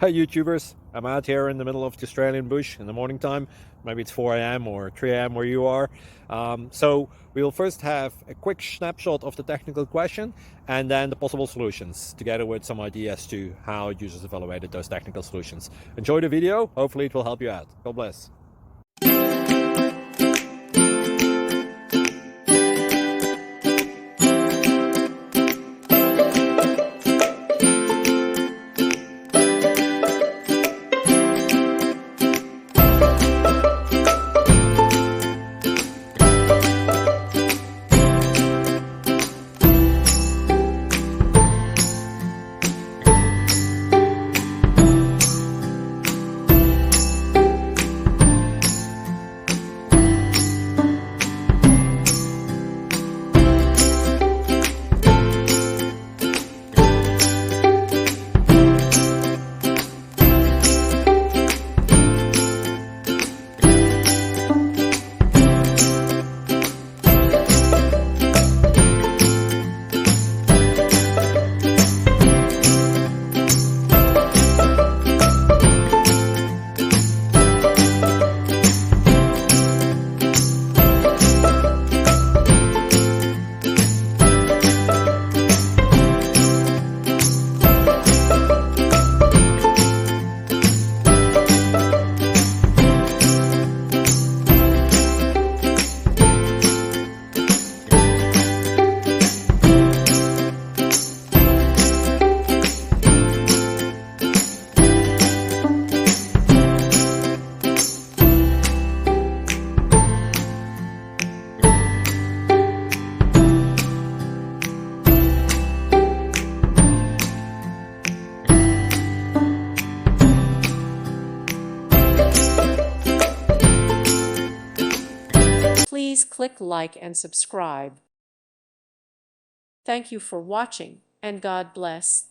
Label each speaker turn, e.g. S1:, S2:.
S1: Hi YouTubers, I'm out here in the middle of the Australian bush in the morning time. Maybe it's 4 a.m. or 3 a.m. where you are. So we'll first have a quick snapshot of the technical question and then the possible solutions, together with some ideas to how users evaluated those technical solutions. Enjoy the video, hopefully it will help you out. God bless.
S2: Please click like and subscribe. Thank you for watching, and God bless.